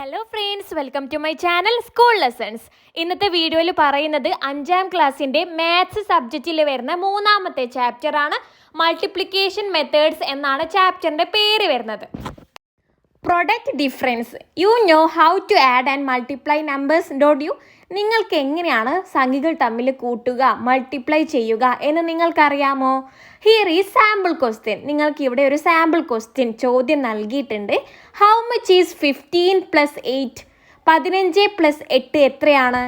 Hello friends, welcome to my channel school lessons. ഇന്നത്തെ വീഡിയോയിൽ പറയുന്നത് 5ാം ക്ലാസ്സിൻ്റെ മാത്സ് സബ്ജക്റ്റിൽ വരുന്ന 3ാമത്തെ ചാപ്റ്ററാണ്. മൾട്ടിപ്ലിക്കേഷൻ മെത്തേഡ്സ് എന്നാണ് ചാപ്റ്ററിൻ്റെ പേര് വരുന്നത്. Product difference. You know how to add and multiply numbers don't you? നിങ്ങൾക്ക് എങ്ങനെയാണ് സംഖ്യകൾ തമ്മിൽ കൂട്ടുക, മൾട്ടിപ്ലൈ ചെയ്യുക എന്ന് നിങ്ങൾക്കറിയാമോ? Here is sample question. നിങ്ങൾക്ക് ഇവിടെ ഒരു സാമ്പിൾ ക്വസ്റ്റ്യൻ ചോദ്യം നൽകിയിട്ടുണ്ട്. How much is 15 + 8? 15 + 8 എത്രയാണ്?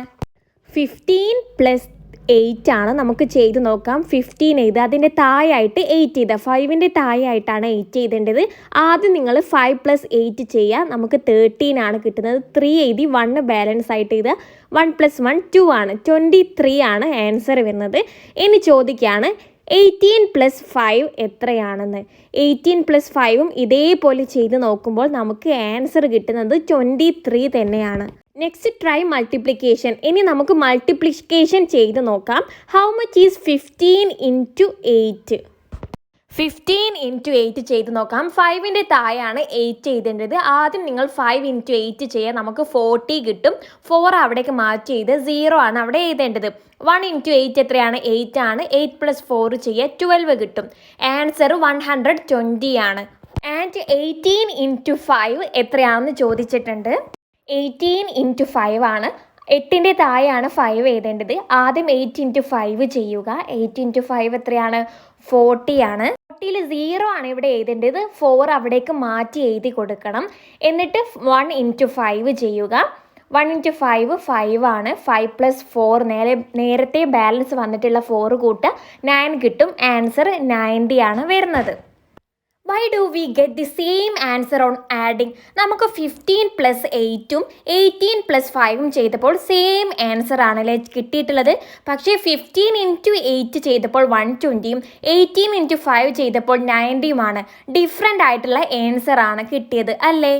15 + 8 ആണ്. നമുക്ക് ചെയ്ത് നോക്കാം. 15 എഴുതുക, അതിൻ്റെ താഴെയായിട്ട് 8 എഴുതുക. 5ൻ്റെ താഴെയായിട്ടാണ് 8 എഴുതേണ്ടത്. ആദ്യം നിങ്ങൾ 5 + 8 ചെയ്യുക. നമുക്ക് 13 ആണ് കിട്ടുന്നത്. 3 എഴുതി 1 ബാലൻസ് ആയിട്ട് എഴുതുക. 1 + 1 2 ആണ്. 23 ആണ് ആൻസർ വരുന്നത്. ഇനി ചോദിക്കുകയാണ് 18 + 5 എത്രയാണെന്ന്. 18 + 5ഉം ഇതേപോലെ ചെയ്ത് നോക്കുമ്പോൾ നമുക്ക് ആൻസർ കിട്ടുന്നത് 23 തന്നെയാണ്. Next try multiplication. ഇനി നമുക്ക് മൾട്ടിപ്ലിക്കേഷൻ ചെയ്ത് നോക്കാം. How much is 15 × 8? 15 × 8 ചെയ്ത് നോക്കാം. 5ൻ്റെ താഴെയാണ് 8 എഴുതേണ്ടത്. ആദ്യം നിങ്ങൾ 5 × 8 ചെയ്യുക. നമുക്ക് 40 കിട്ടും. 4 അവിടേക്ക് മാറ്റി ചെയ്ത് 0 ആണ് അവിടെ എഴുതേണ്ടത്. 1 × 8 എത്രയാണ്? 8 ആണ്. 8 + 4 ചെയ്യുക, 12 കിട്ടും. ആൻസർ 120 ആണ്. ആൻഡ് 18 × 5 എത്രയാണെന്ന് ചോദിച്ചിട്ടുണ്ട്. 18 × 5 ആണ്. 8ൻ്റെ താഴെയാണ് 5 എഴുതേണ്ടത്. ആദ്യം 8 × 5 ചെയ്യുക. 8 × 5 എത്രയാണ്? 40 ആണ്. 40ൽ 0 ആണ് ഇവിടെ എഴുതേണ്ടത്. 4 അവിടേക്ക് മാറ്റി എഴുതി കൊടുക്കണം. എന്നിട്ട് 1 × 5 ചെയ്യുക. 1 × 5 5 ആണ്. 5 + 4 നേരത്തെ ബാലൻസ് വന്നിട്ടുള്ള 4 കൂട്ടുക, 9 കിട്ടും. ആൻസർ 90 ആണ് വരുന്നത്. Why do we get the same answer on adding? നമുക്ക് 15 + 8ഉം 18 + 5ഉം ചെയ്തപ്പോൾ സെയിം ആൻസർ ആണല്ലേ കിട്ടിയിട്ടുള്ളത്. പക്ഷേ 15 × 8 ചെയ്തപ്പോൾ 120ഉം 18 × 5 ചെയ്തപ്പോൾ 90ഉമാണ്. ഡിഫറെൻ്റ് ആയിട്ടുള്ള ആൻസർ ആണ് കിട്ടിയത് അല്ലേ?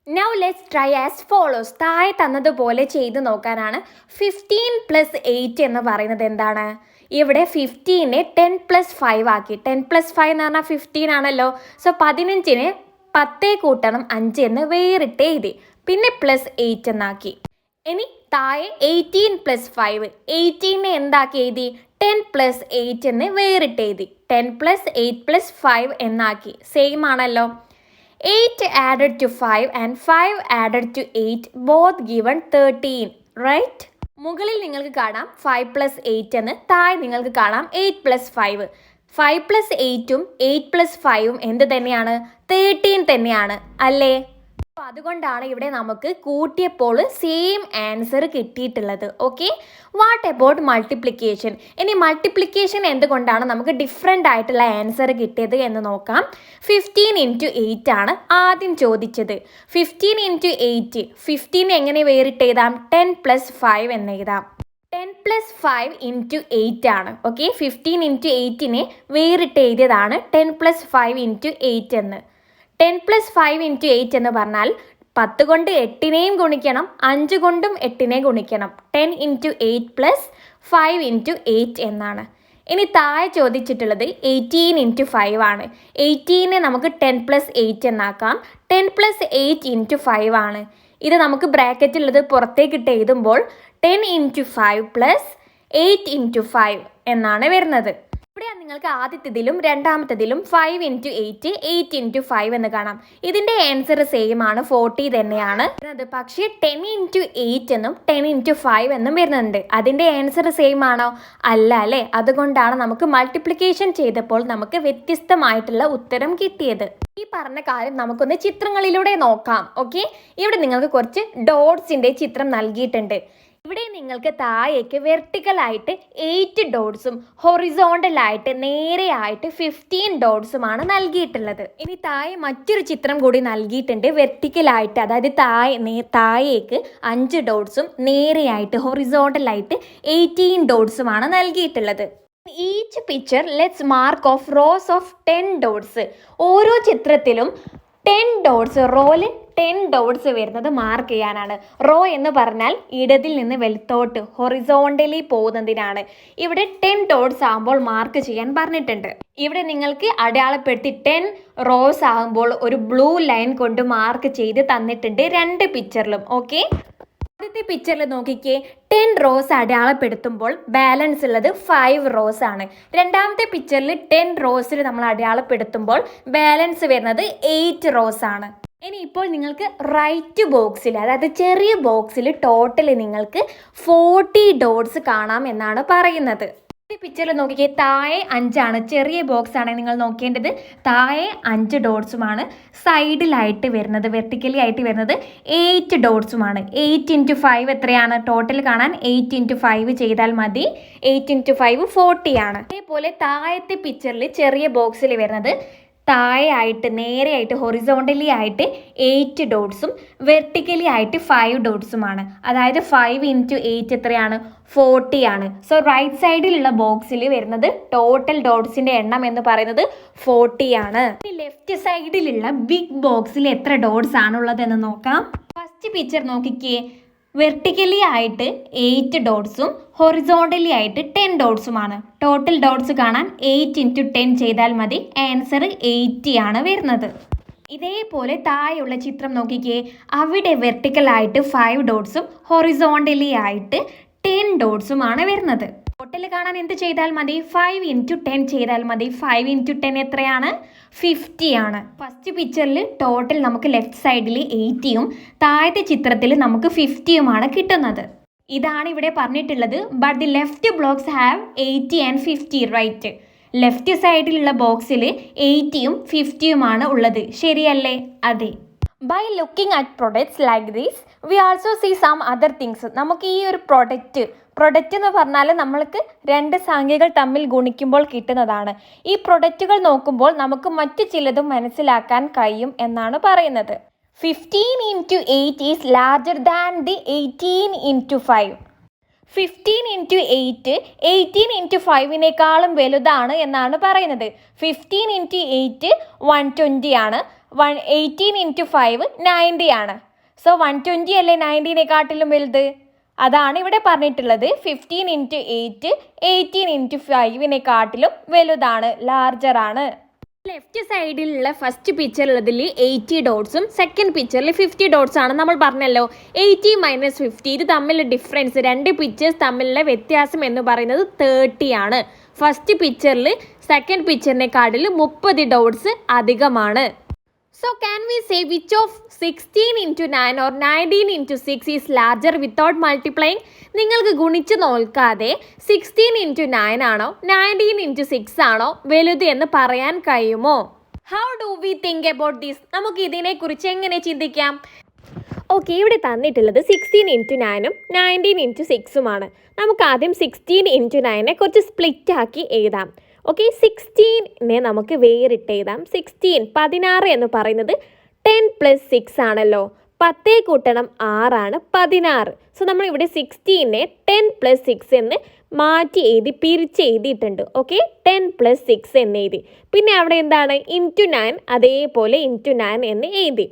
Now let's try as follows. താഴെ തന്നതുപോലെ ചെയ്ത് നോക്കാനാണ്. 15 + 8 എന്ന് പറയുന്നത് എന്താണ്? ഇവിടെ 15നെ 10 + 5 ആക്കി. 10 + 5 എന്ന് പറഞ്ഞാൽ 15 ആണല്ലോ. സോ 15ന് 10 കൂട്ടണം 5 എന്ന് വേറിട്ട് എഴുതി. പിന്നെ +8 എന്നാക്കി. ഇനി താഴെ 18 + 5. 18നെ എന്താക്കി എഴുതി? 10 + 8 എന്ന് വേറിട്ട് എഴുതി. 10 + 8 + 5 എന്നാക്കി. സെയിം ആണല്ലോ. 8 added to 5 and 5 added to 8 both given 13, right? മുകളിൽ നിങ്ങൾക്ക് കാണാം 5 + 8 എന്ന്, താഴെ നിങ്ങൾക്ക് കാണാം 8 + 5. 5 + 8ഉം 8 + 5ഉം എന്ത് തന്നെയാണ്? 13 തന്നെയാണ് അല്ലേ? അപ്പോൾ അതുകൊണ്ടാണ് ഇവിടെ നമുക്ക് കൂട്ടിയപ്പോൾ സെയിം ആൻസർ കിട്ടിയിട്ടുള്ളത്. Okay, what about multiplication? ഇനി മൾട്ടിപ്ലിക്കേഷൻ എന്തുകൊണ്ടാണ് നമുക്ക് ഡിഫറെൻ്റ് ആയിട്ടുള്ള ആൻസർ കിട്ടിയത് എന്ന് നോക്കാം. 15 × 8 ആണ് ആദ്യം ചോദിച്ചത്. 15 × 8, 15 എങ്ങനെ വേറിട്ട് എഴുതാം? 10 + 5 എന്ന് എഴുതാം. 10 + 5 × 8 ആണ്. ഓക്കെ, 15 × 8നെ വേറിട്ട് എഴുതിയതാണ് 10 + 5 × 8 എന്ന്. 10 + 5 × 8 എന്ന് പറഞ്ഞാൽ 10 കൊണ്ട് 8നെയും ഗുണിക്കണം, 5 കൊണ്ടും 8നെ ഗുണിക്കണം. 10 × 8 + 5 × 8 എന്നാണ്. ഇനി താഴെ ചോദിച്ചിട്ടുള്ളത് 18 × 5 ആണ്. 18നെ നമുക്ക് 10 + 8 എന്നാക്കാം. 10 + 8 × 5 ആണ്. ഇത് നമുക്ക് ബ്രാക്കറ്റിലുള്ളത് പുറത്തേക്കിട്ട് എഴുതുമ്പോൾ 10 × 5 + 8 × 5 എന്നാണ് വരുന്നത്. ഇവിടെ നിങ്ങൾക്ക് ആദ്യത്തേതിലും രണ്ടാമത്തേതിലും 5 × 8, 8 × 5 എന്ന് കാണാം. ഇതിൻ്റെ ആൻസർ സെയിം ആണ്, 40 തന്നെയാണ്. പക്ഷേ 10 × 8 എന്നും 10 × 5 എന്നും വരുന്നുണ്ട്. അതിൻ്റെ ആൻസർ സെയിം ആണോ? അല്ല അല്ലേ? അതുകൊണ്ടാണ് നമുക്ക് മൾട്ടിപ്ലിക്കേഷൻ ചെയ്തപ്പോൾ നമുക്ക് വ്യത്യസ്തമായിട്ടുള്ള ഉത്തരം കിട്ടിയത്. ഈ പറഞ്ഞ കാര്യം നമുക്കൊന്ന് ചിത്രങ്ങളിലൂടെ നോക്കാം. ഓക്കെ, ഇവിടെ നിങ്ങൾക്ക് കുറച്ച് ഡോട്ട്സിൻ്റെ ചിത്രം നൽകിയിട്ടുണ്ട്. ഇവിടെ നിങ്ങൾക്ക് താഴേക്ക് വെർട്ടിക്കലായിട്ട് 8 ഡോട്ട്സും ഹൊറിസോണ്ടലായിട്ട് നേരെയായിട്ട് 15 ഡോട്ട്സുമാണ് നൽകിയിട്ടുള്ളത്. ഇനി താഴെ മറ്റൊരു ചിത്രം കൂടി നൽകിയിട്ടുണ്ട്. വെർട്ടിക്കലായിട്ട്, അതായത് താഴേക്ക് 5 ഡോട്ട്സും നേരെയായിട്ട് ഹൊറിസോണ്ടലായിട്ട് 18 ഡോട്ട്സുമാണ് നൽകിയിട്ടുള്ളത്. Each picture let's mark of rows of 10 dots. ഓരോ ചിത്രത്തിലും 10 ഡോട്ട്സ് റോയിൽ 10 ഡോട്ട്സ് വരുന്നത് മാർക്ക് ചെയ്യാനാണ്. റോ എന്ന് പറഞ്ഞാൽ ഇടതിൽ നിന്ന് വലത്തോട്ട് ഹൊറിസോണ്ടലി പോകുന്നതിനാണ്. ഇവിടെ 10 ഡോട്ട്സ് ആകുമ്പോൾ മാർക്ക് ചെയ്യാൻ പറഞ്ഞിട്ടുണ്ട്. ഇവിടെ നിങ്ങൾക്ക് അടയാളപ്പെടുത്തി 10 റോസ് ആകുമ്പോൾ ഒരു ബ്ലൂ ലൈൻ കൊണ്ട് മാർക്ക് ചെയ്ത് തന്നിട്ടുണ്ട് രണ്ട് പിക്ചറിലും. ഓക്കെ, ആദ്യത്തെ പിക്ചറിൽ നോക്കിക്കേ, 10 റോസ് അടയാളപ്പെടുത്തുമ്പോൾ ബാലൻസ് ഉള്ളത് 5 റോസ് ആണ്. രണ്ടാമത്തെ പിക്ചറിൽ 10 റോസിൽ നമ്മൾ അടയാളപ്പെടുത്തുമ്പോൾ ബാലൻസ് വരുന്നത് 8 റോസ് ആണ്. ഇനി ഇപ്പോൾ നിങ്ങൾക്ക് റൈറ്റ് ബോക്സിൽ, അതായത് ചെറിയ ബോക്സിൽ ടോട്ടൽ നിങ്ങൾക്ക് 40 ഡോട്ട്സ് കാണാം എന്നാണ് പറയുന്നത്. ഈ പിക്ചറിൽ നോക്കിക്കേ, താഴെ 5 ആണ്. ചെറിയ ബോക്സ് ആണ് നിങ്ങൾ നോക്കേണ്ടത്. താഴെ 5 ഡോട്ട്സുമാണ്. സൈഡിലായിട്ട് വരുന്നത്, വെർട്ടിക്കലി ആയിട്ട് വരുന്നത് 8 ഡോട്ട്സുമാണ്. 8 × 5 എത്രയാണ് ടോട്ടൽ കാണാൻ? 8 × 5 ചെയ്താൽ മതി. 8 × 5 40 ആണ്. അതേപോലെ താഴത്തെ പിക്ചറിൽ ചെറിയ ബോക്സിൽ വരുന്നത് താഴെ ആയിട്ട് നേരെയായിട്ട് ഹൊറിസോണ്ടലി ആയിട്ട് 8 ഡോട്ട്സും വെർട്ടിക്കലി ആയിട്ട് 5 ഡോട്ട്സുമാണ്. അതായത് 5 × 8 എത്രയാണ്? 40 ആണ്. സോ റൈറ്റ് സൈഡിലുള്ള ബോക്സിൽ വരുന്നത് ടോട്ടൽ ഡോട്ട്സിന്റെ എണ്ണം എന്ന് പറയുന്നത് 40 ആണ്. ലെഫ്റ്റ് സൈഡിലുള്ള ബിഗ് ബോക്സിൽ എത്ര ഡോട്ട്സ് ആണുള്ളത് എന്ന് നോക്കാം. ഫസ്റ്റ് പിക്ചർ നോക്കിക്കേ, വെർട്ടിക്കലി ആയിട്ട് 8 ഡോട്ട്സും ഹൊറിസോണ്ടലി ആയിട്ട് 10 ഡോട്ട്സുമാണ്. ടോട്ടൽ ഡോട്ട്സ് കാണാൻ 8 × 10 ചെയ്താൽ മതി. ആൻസർ 80 ആണ് വരുന്നത്. ഇതേപോലെ താഴെയുള്ള ചിത്രം നോക്കിക്കേ, അവിടെ വെർട്ടിക്കൽ ആയിട്ട് 5 ഡോട്ട്സും ഹൊറിസോണ്ടലി ആയിട്ട് 10 ഡോട്ട്സുമാണ് വരുന്നത്. ടോട്ടൽ കാണാൻ എന്ത് ചെയ്താൽ മതി? 5 × 10 ചെയ്താൽ മതി. 5 × 10 എത്രയാണ്? 50 ആണ്. ഫസ്റ്റ് പിക്ചറിൽ ടോട്ടൽ നമുക്ക് ലെഫ്റ്റ് സൈഡിൽ 80യും താഴത്തെ ചിത്രത്തിൽ നമുക്ക് 50യുമാണ് കിട്ടുന്നത്. ഇതാണ് ഇവിടെ പറഞ്ഞിട്ടുള്ളത്. But the left blocks have 80 and 50, right. Left സൈഡിലുള്ള ബോക്സിൽ 80യും 50യുമാണ് ഉള്ളത്. ശരിയല്ലേ? അതെ. By looking at products like this we also see some other things. നമുക്ക് ഈ ഒരു പ്രൊഡക്റ്റ് എന്ന് പറഞ്ഞാൽ നമ്മൾക്ക് രണ്ട് സംഖ്യകൾ തമ്മിൽ ഗുണിക്കുമ്പോൾ കിട്ടുന്നതാണ്. ഈ പ്രൊഡക്റ്റുകൾ നോക്കുമ്പോൾ നമുക്ക് മറ്റു ചിലതും മനസ്സിലാക്കാൻ കഴിയും എന്നാണ് പറയുന്നത്. 15 × 8 ഈസ് ലാർജർ ദാൻ ദി 18 × 5. 15 × 8 18 × 5നേക്കാളും വലുതാണ് എന്നാണ് പറയുന്നത്. 15 × 8 120 ആണ്. 18 × 5 90 ആണ്. സോ 120 അല്ലേ 90നേക്കാട്ടിലും വലുത്? അതാണ് ഇവിടെ പറഞ്ഞിട്ടുള്ളത്. 15 × 8 18 × 5നേക്കാട്ടിലും വലുതാണ്, ലാർജർ ആണ്. ലെഫ്റ്റ് സൈഡിലുള്ള ഫസ്റ്റ് പിക്ചറിലതിൽ 80 ഡോട്ട്സും സെക്കൻഡ് പിക്ചറിൽ 50 ഡോട്ട്സ് ആണ്. നമ്മൾ പറഞ്ഞല്ലോ 80 - 50, ഇത് തമ്മിലുള്ള ഡിഫറൻസ്, രണ്ട് പിക്ചേഴ്സ് തമ്മിലുള്ള വ്യത്യാസം എന്ന് പറയുന്നത് 30 ആണ്. ഫസ്റ്റ് പിക്ചറിൽ സെക്കൻഡ് പിക്ചറിനെക്കാട്ടിൽ 30 ഡോട്ട്സ് അധികമാണ്. So can we say which of 16 × 9 or 19 × 6 is larger without multiplying? നിങ്ങൾക്ക് ഗുണിച്ച് നോക്കാതെ 16 × 9 ആണോ 19 × 6 ആണോ വലുത് എന്ന് പറയാൻ കഴിയുമോ? How do we think about this? നമുക്ക് ഇതിനെക്കുറിച്ച് എങ്ങനെ ചിന്തിക്കാം? ഓക്കെ, ഇവിടെ തന്നിട്ടുള്ളത് 16 × 9ഉം 19 × 6ഉമാണ്. നമുക്ക് ആദ്യം 16 × 9നെ കുറച്ച് സ്പ്ലിറ്റ് ആക്കി എഴുതാം. ഓക്കെ, 16നെ നമുക്ക് വേറിട്ട് എഴുതാം. 16 എന്ന് പറയുന്നത് 10 + 6 ആണല്ലോ. 10 കൂട്ടണം 6 ആണ് 16. സോ നമ്മൾ ഇവിടെ 16നെ 10 + 6 എന്ന് മാറ്റി എഴുതി പിരിച്ച് എഴുതിയിട്ടുണ്ട്. ഓക്കെ, 10 + 6 എന്ന് എഴുതി. പിന്നെ അവിടെ എന്താണ്? × 9, അതേപോലെ × 9 എന്ന് എഴുതി.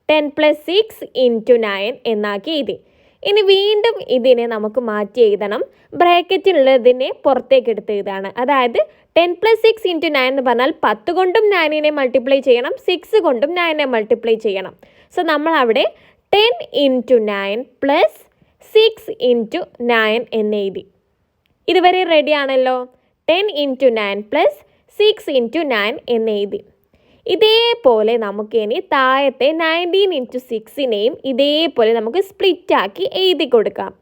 10 + 6 × 9 എന്നാക്കി എഴുതി. ഇനി വീണ്ടും ഇതിനെ നമുക്ക് മാറ്റി എഴുതണം. ബ്രാക്കറ്റിലുള്ളതിനെ പുറത്തേക്ക് എടുത്ത് എഴുതാണ്. അതായത് 10 + 6 × 9 എന്ന് പറഞ്ഞാൽ 10 കൊണ്ടും 9നെ മൾട്ടിപ്ലൈ ചെയ്യണം, 6 കൊണ്ടും 9നെ മൾട്ടിപ്ലൈ ചെയ്യണം. സോ നമ്മൾ അവിടെ 10 × 9 + 6 × 9 എന്ന് എഴുതി. ഇതുവരെ റെഡി ആണല്ലോ. 10 × 9 + 6 × 9 എന്ന് എഴുതി. ഇതേപോലെ നമുക്ക് ഇനി താഴത്തെ 19 × 6നെയും ഇതേപോലെ നമുക്ക് സ്പ്ലിറ്റ് ആക്കി എഴുതി കൊടുക്കാം.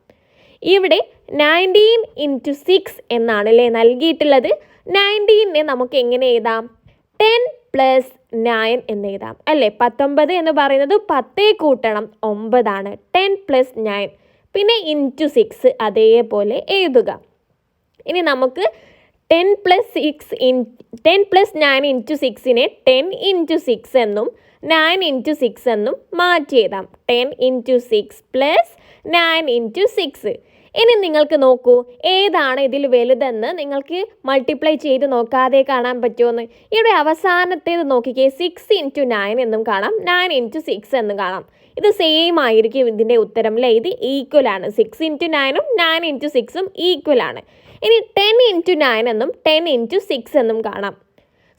ഇവിടെ 19 × 6 എന്നാണല്ലേ നൽകിയിട്ടുള്ളത്. 19നെ നമുക്ക് എങ്ങനെ എഴുതാം? 10 + 9 എന്ന് എഴുതാം അല്ലേ. 19 എന്ന് പറയുന്നത് 10 കൂട്ടണം 9 ആണ്. 10 + 9 പിന്നെ × 6 അതേപോലെ എഴുതുക. ഇനി നമുക്ക് 10 + 9 × 6നെ 10 × 6 എന്നും 9 × 6 എന്നും മാറ്റി എഴുതാം. 10 × 6 + 9 × 6. ഇനി നിങ്ങൾക്ക് നോക്കൂ ഏതാണ് ഇതിൽ വലുതെന്ന് നിങ്ങൾക്ക് മൾട്ടിപ്ലൈ ചെയ്ത് നോക്കാതെ കാണാൻ പറ്റുമെന്ന്. ഇവിടെ അവസാനത്തേത് നോക്കിക്കേ, 6 × 9 എന്നും കാണാം, 9 × 6 എന്നും കാണാം. ഇത് സെയിം ആയിരിക്കും ഇതിൻ്റെ ഉത്തരം അല്ലേ, ഇത് ഈക്വൽ ആണ്. 6 × 9 9 × 6 ഈക്വൽ ആണ്. ഇനി 10 × 9 എന്നും 10 × 6 എന്നും കാണാം.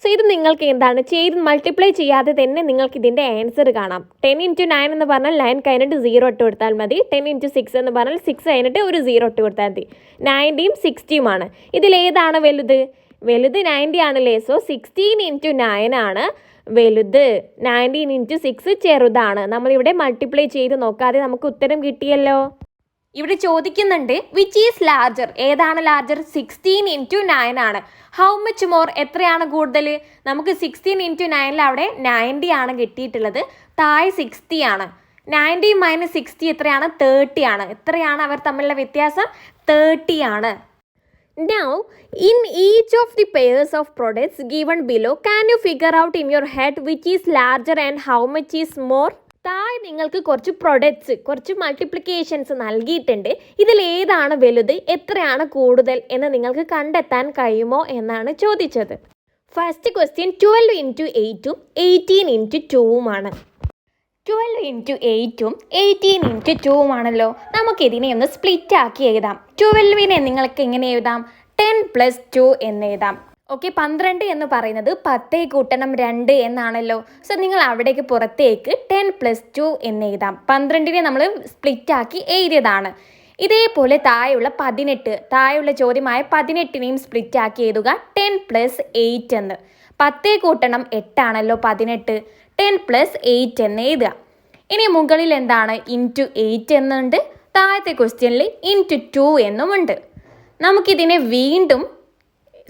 സോ ഇത് നിങ്ങൾക്ക് എന്താണ് ചെയ്ത് മൾട്ടിപ്ലൈ ചെയ്യാതെ തന്നെ നിങ്ങൾക്ക് ഇതിൻ്റെ ആൻസർ കാണാം. 10 × 9 എന്ന് പറഞ്ഞാൽ 9 കഴിഞ്ഞിട്ട് 0 ഇട്ട് കൊടുത്താൽ മതി. 10 × 6 എന്ന് പറഞ്ഞാൽ 6 കഴിഞ്ഞിട്ട് ഒരു 0 ഇട്ട് കൊടുത്താൽ മതി. 90 60 ഇതിലേതാണ് വലുത്? വലുത് 90 ആണല്ലേ. സോ 16 × 9 ആണ് വലുത്. 19 × 6 ചെറുതാണ്. നമ്മളിവിടെ മൾട്ടിപ്ലൈ ചെയ്ത് നോക്കാതെ നമുക്ക് ഉത്തരം കിട്ടിയല്ലോ. ഇവിടെ ചോദിക്കുന്നുണ്ട് വിച്ച് ഈസ് ലാർജർ, ഏതാണ് ലാർജർ? 16 × 9 ആണ്. ഹൗ മച്ച് മോർ, എത്രയാണ് കൂടുതൽ? നമുക്ക് 16 × 9 അവിടെ 90 ആണ് കിട്ടിയിട്ടുള്ളത്, താഴെ 60 ആണ്. 90 - 60 എത്രയാണ്? 30 ആണ്. എത്രയാണ് അവർ തമ്മിലുള്ള വ്യത്യാസം? 30 ആണ്. Now, in each of the pairs of products given below, can you figure out in your head which is larger and how much is more? താഴെ നിങ്ങൾക്ക് കുറച്ച് പ്രൊഡക്ട്സ്, കുറച്ച് മൾട്ടിപ്ലിക്കേഷൻസ് നൽകിയിട്ടുണ്ട്. ഇതിലേതാണ് വലുത്, എത്രയാണ് കൂടുതൽ എന്ന് നിങ്ങൾക്ക് കണ്ടെത്താൻ കഴിയുമോ എന്നാണ് ചോദിച്ചത്. ഫസ്റ്റ് ക്വസ്റ്റ്യൻ 12 × 8 18 × 2 12 × 8 18 × 2 ആണല്ലോ. നമുക്കിതിനെ ഒന്ന് സ്പ്ലിറ്റ് ആക്കി എഴുതാം. 12നെ നിങ്ങൾക്ക് എങ്ങനെ എഴുതാം? 10 + 2 എന്ന് എഴുതാം. ഓക്കെ, 12 എന്ന് പറയുന്നത് 10 × 2 എന്നാണല്ലോ. സോ നിങ്ങൾ അവിടേക്ക് പുറത്തേക്ക് 10 + 2 എന്ന് എഴുതാം. 12നെ നമ്മൾ സ്പ്ലിറ്റ് ആക്കി എഴുതിയതാണ്. ഇതേപോലെ താഴെയുള്ള 18, താഴെയുള്ള ചോദ്യമായ 18നെയും സ്പ്ലിറ്റ് ആക്കി എഴുതുക 10 + 8 എന്ന്. 10 × 8 ആണല്ലോ 18, 10 + 8 എന്ന് എഴുതുക. ഇനി മുകളിൽ എന്താണ്? ഇൻറ്റു 8 എന്നുണ്ട്, താഴത്തെ ക്വസ്റ്റ്യനിൽ ഇൻറ്റു 2 എന്നുമുണ്ട്. നമുക്കിതിനെ വീണ്ടും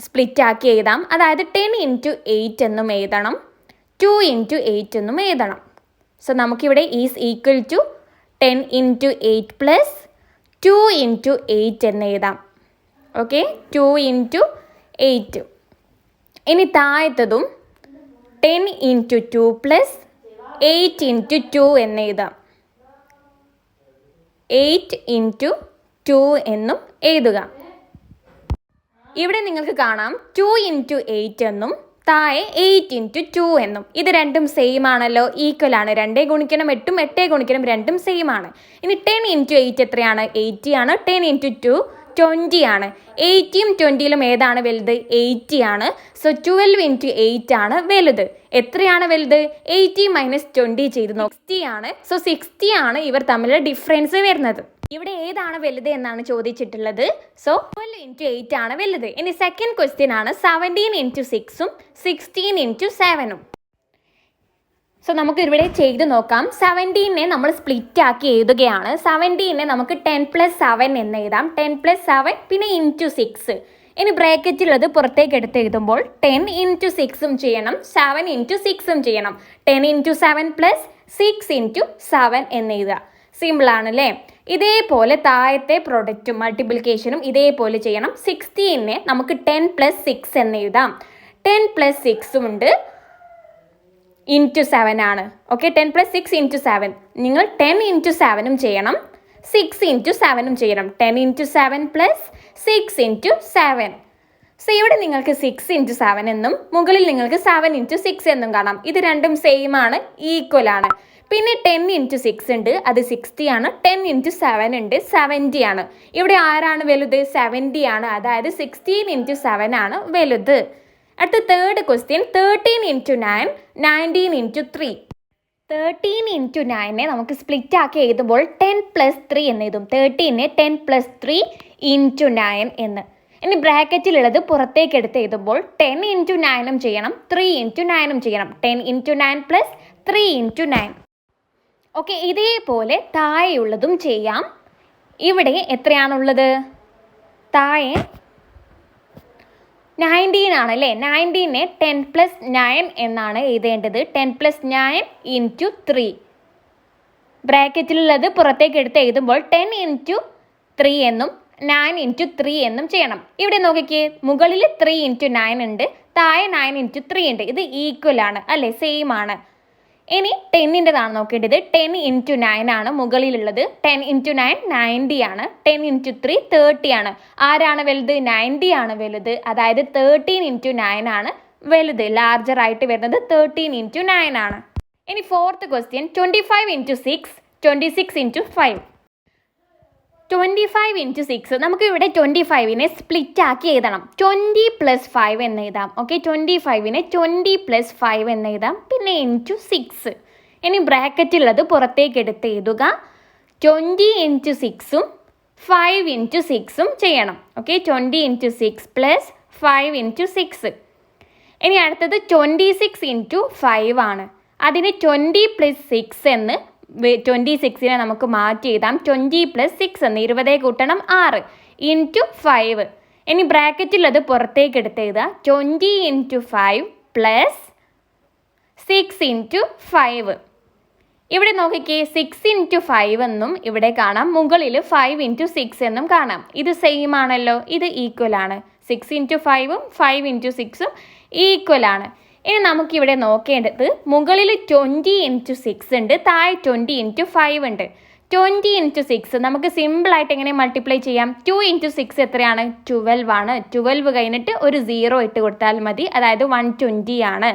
സ്പ്ലിറ്റ് ആക്കി എഴുതാം. അതായത് 10 × 8 എന്നും എഴുതണം, 2 × 8 എന്നും എഴുതണം. സോ നമുക്കിവിടെ ഈസ് ഈക്വൽ ടു 10 × 8 + 2 × 8 എന്ന് എഴുതാം. ഓക്കെ, 2 × 8. ഇനി താഴത്തതും 10 × 2 + 8 × 2 എന്ന് എഴുതാം. 8 × 2 എന്നും എഴുതുക. ഇവിടെ നിങ്ങൾക്ക് കാണാം 2 × 8 എന്നും താഴെ 8 × 2 എന്നും. ഇത് രണ്ടും സെയിം ആണല്ലോ, ഈക്വൽ ആണ്. 2 × 8 8 × 2 സെയിം ആണ്. ഇനി 10 × 8 എത്രയാണ്? 80 ആണ്. 10 × 2 20 ആണ്. 80 ഉം 20ലും ഏതാണ് വലുത്? 80 ആണ്. സോ 12 × 8 ആണ് വലുത്. എത്രയാണ് വലുത്? 80 - 20 ചെയ്ത് നോക്കും, 60 ആണ്. സോ 60 ആണ് ഇവർ തമ്മിലുള്ള ഡിഫറൻസ് വരുന്നത്. ഇവിടെ ഏതാണ് വലുത് എന്നാണ് ചോദിച്ചിട്ടുള്ളത്. സോ 12 × 8 ആണ് വലുത്. ഇനി സെക്കൻഡ് ക്വസ്റ്റ്യൻ ആണ് 17 × 6 16 × 7. സോ നമുക്ക് ഇവിടെ ചെയ്ത് നോക്കാം. 17നെ നമ്മൾ സ്പ്ലിറ്റ് ആക്കി എഴുതുകയാണ്. 17നെ നമുക്ക് 10 + 7 എന്ന് എഴുതാം. 10 + 7 പിന്നെ ഇൻറ്റു 6. ഇനി ബ്രാക്കറ്റിലുള്ളത് പുറത്തേക്ക് എടുത്ത് എഴുതുമ്പോൾ 10 × 6 ചെയ്യണം, 7 × 6 ചെയ്യണം. 10 × 7 + 6 × 7 എന്ന് എഴുതുക. സിമ്പിൾ ആണല്ലേ. ഇതേപോലെ താഴത്തെ പ്രൊഡക്റ്റും മൾട്ടിപ്ലിക്കേഷനും ഇതേപോലെ ചെയ്യണം. 16നെ നമുക്ക് 10 + 6 എന്ന് എഴുതാം. 10 + 6 ഉണ്ട്, ഇൻറ്റു 7 ആണ്. ഓക്കെ, 10 + 6 × 7. നിങ്ങൾ 10 × 7 ചെയ്യണം, 6 × 7 ചെയ്യണം. 10 × 7 + 6 × 7. സോ ഇവിടെ നിങ്ങൾക്ക് 6 × 7 എന്നും മുകളിൽ നിങ്ങൾക്ക് 7 × 6 എന്നും കാണാം. ഇത് രണ്ടും സെയിം ആണ്, ഈക്വൽ ആണ്. പിന്നെ 10 × 6 ഉണ്ട്, അത് 60 ആണ്. 10 × 7 ഉണ്ട്, 70 ആണ്. ഇവിടെ ആരാണ് വലുത്? 70 ആണ്. അതായത് 16 × 7 ആണ് വലുത്. അടുത്ത തേർഡ് ക്വസ്റ്റ്യൻ 13 × 9 19 × 3. 13 × 9നെ നമുക്ക് സ്പ്ലിറ്റ് ആക്കി എഴുതുമ്പോൾ 10 + 3 എന്ന് എഴുതും. 13നെ 10 + 3 × 9 എന്ന്. ഇനി ബ്രാക്കറ്റിലുള്ളത് പുറത്തേക്ക് എടുത്ത് എഴുതുമ്പോൾ 10 × 9 ചെയ്യണം, 3 × 9 ചെയ്യണം. 10 × 9 + 3 × 9. ഓക്കെ, ഇതേപോലെ താഴെയുള്ളതും ചെയ്യാം. ഇവിടെ എത്രയാണുള്ളത്? താഴെ 19 ആണല്ലേ. 19നെ 10 + 9 എന്നാണ് എഴുതേണ്ടത്. 10 + 9 × 3. ബ്രാക്കറ്റിലുള്ളത് പുറത്തേക്ക് എടുത്ത് എഴുതുമ്പോൾ 10 × 3 എന്നും 9 × 3 എന്നും ചെയ്യണം. ഇവിടെ നോക്കിക്കേ, മുകളിൽ 3 × 9 ഉണ്ട്, താഴെ 9 × 3 ഉണ്ട്. ഇത് ഈക്വൽ ആണ് അല്ലേ, സെയിം ആണ്. ഇനി 10-ൻ്റെതാണ് നോക്കേണ്ടത്. 10 × 9 ആണ് മുകളിലുള്ളത്. 10 × 9 90 ആണ്. 10 × 3 30 ആണ്. ആരാണ് വലുത്? 90 ആണ് വലുത്. അതായത് 13 × 9 ആണ് വലുത്. ലാർജർ ആയിട്ട് വരുന്നത് 13 × 9 ആണ്. ഇനി 4th ക്വസ്റ്റ്യൻ 25 × 6 26 × 5. 25 × 6 നമുക്ക് ഇവിടെ 25നെ സ്പ്ലിറ്റ് ആക്കി എഴുതണം. 20 + 5 എന്ന് എഴുതാം. ഓക്കെ, 25നെ 20 + 5 എന്ന് എഴുതാം. പിന്നെ × 6. ഇനി ബ്രാക്കറ്റുള്ളത് പുറത്തേക്ക് എടുത്ത് എഴുതുക. 20 × 6ഉം 5 × 6ഉം ചെയ്യണം. ഓക്കെ, 20 × 6 + 5 × 6. ഇനി അടുത്തത് 26 × 5 ആണ്. അതിന് 20 + 6 എന്ന് 26നെ നമുക്ക് മാറ്റി എഴുതാം. 20 + 6 എന്ന് 20 കൂട്ടണം 6 × 5. ഇനി ബ്രാക്കറ്റുള്ളത് പുറത്തേക്ക് എടുത്ത് എഴുതുക. 20 × 5 + 6 × 5. ഇവിടെ നോക്കിക്കേ, 6 × 5 എന്നും ഇവിടെ കാണാം, മുകളിൽ 5 × 6 എന്നും കാണാം. ഇത് സെയിം ആണല്ലോ, ഇത് ഈക്വൽ ആണ്. 6 × 5ഉം 5 × 6ഉം ഈക്വൽ ആണ്. ഇനി നമുക്കിവിടെ നോക്കേണ്ടത് മുകളിൽ 20 × 6 ഉണ്ട്, താഴെ 20 × 5 ഉണ്ട്. 20 × 6 നമുക്ക് സിമ്പിളായിട്ട് എങ്ങനെ മൾട്ടിപ്ലൈ ചെയ്യാം? 2 × 6 എത്രയാണ്? 12 ആണ്. 12 കഴിഞ്ഞിട്ട് ഒരു 0 ഇട്ട് കൊടുത്താൽ മതി, അതായത് 120 ആണ്.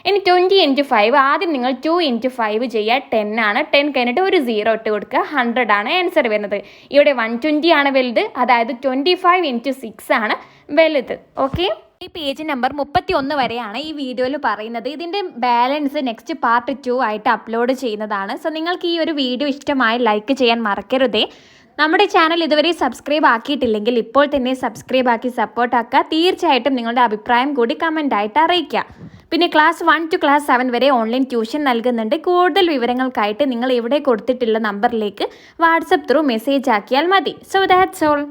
ഇനി 20 × 5 ആദ്യം നിങ്ങൾ 2 × 5 ചെയ്യുക, 10 ആണ്. 10 കഴിഞ്ഞിട്ട് ഒരു 0 ഇട്ട് കൊടുക്കുക, 100 ആണ് ആൻസർ വരുന്നത്. ഇവിടെ 120 ആണ് വലുത്, അതായത് 25 × 6 ആണ് വലുത്. ഓക്കെ, ഈ പേജ് നമ്പർ 31 വരെയാണ് ഈ വീഡിയോയിൽ പറയുന്നത്. ഇതിൻ്റെ ബാലൻസ് നെക്സ്റ്റ് പാർട്ട് 2 ആയിട്ട് അപ്ലോഡ് ചെയ്യുന്നതാണ്. സോ നിങ്ങൾക്ക് ഈ ഒരു വീഡിയോ ഇഷ്ടമായി ലൈക്ക് ചെയ്യാൻ മറക്കരുതേ. നമ്മുടെ ചാനൽ ഇതുവരെ സബ്സ്ക്രൈബ് ആക്കിയിട്ടില്ലെങ്കിൽ ഇപ്പോൾ തന്നെ സബ്സ്ക്രൈബ് ആക്കി സപ്പോർട്ട് ആക്കുക. തീർച്ചയായിട്ടും നിങ്ങളുടെ അഭിപ്രായം കൂടി കമൻ്റായിട്ട് അറിയിക്കുക. പിന്നെ ക്ലാസ് 1 to ക്ലാസ് 7 വരെ ഓൺലൈൻ ട്യൂഷൻ നൽകുന്നുണ്ട്. കൂടുതൽ വിവരങ്ങൾക്കായിട്ട് നിങ്ങൾ ഇവിടെ കൊടുത്തിട്ടുള്ള നമ്പറിലേക്ക് വാട്സപ്പ് ത്രൂ മെസ്സേജ് ആക്കിയാൽ മതി. So that's all.